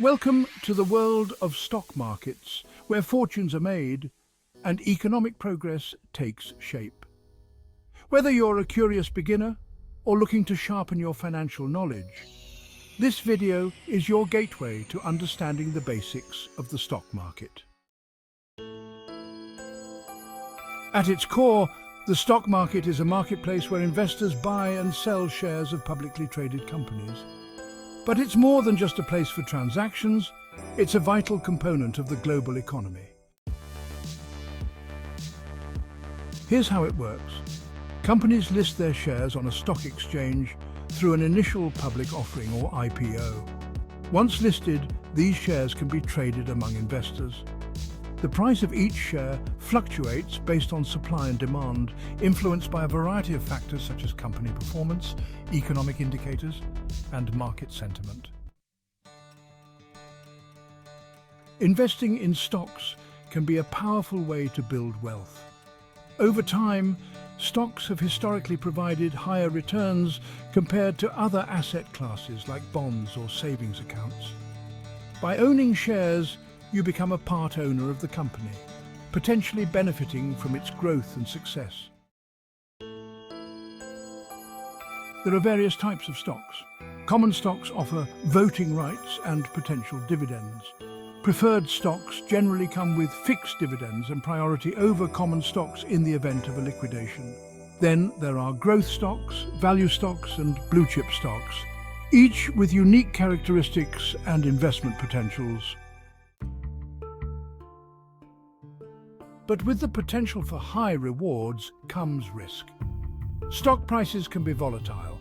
Welcome to the world of stock markets, where fortunes are made and economic progress takes shape. Whether you're a curious beginner or looking to sharpen your financial knowledge, this video is your gateway to understanding the basics of the stock market. At its core, the stock market is a marketplace where investors buy and sell shares of publicly traded companies. But it's more than just a place for transactions, it's a vital component of the global economy. Here's how it works. Companies list their shares on a stock exchange through an initial public offering or IPO. Once listed, these shares can be traded among investors. The price of each share fluctuates based on supply and demand, influenced by a variety of factors such as company performance, economic indicators, and market sentiment. Investing in stocks can be a powerful way to build wealth. Over time, stocks have historically provided higher returns compared to other asset classes like bonds or savings accounts. By owning shares, you become a part owner of the company, potentially benefiting from its growth and success. There are various types of stocks. Common stocks offer voting rights and potential dividends. Preferred stocks generally come with fixed dividends and priority over common stocks in the event of a liquidation. Then there are growth stocks, value stocks, and blue chip stocks, each with unique characteristics and investment potentials. But with the potential for high rewards comes risk. Stock prices can be volatile,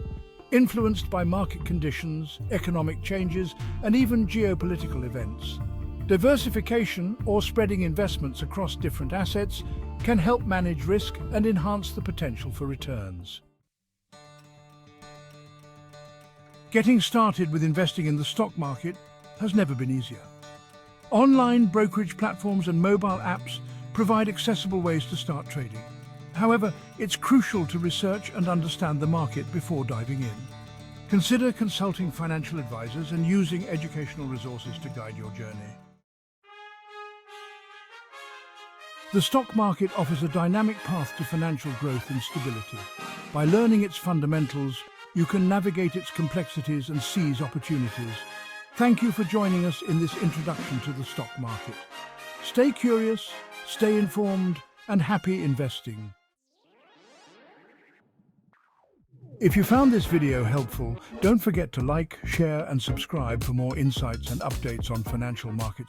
influenced by market conditions, economic changes, and even geopolitical events. Diversification or spreading investments across different assets can help manage risk and enhance the potential for returns. Getting started with investing in the stock market has never been easier. Online brokerage platforms and mobile apps provide accessible ways to start trading. However, it's crucial to research and understand the market before diving in. Consider consulting financial advisors and using educational resources to guide your journey. The stock market offers a dynamic path to financial growth and stability. By learning its fundamentals, you can navigate its complexities and seize opportunities. Thank you for joining us in this introduction to the stock market. Stay curious, stay informed, and happy investing. If you found this video helpful, don't forget to like, share, and subscribe for more insights and updates on financial markets.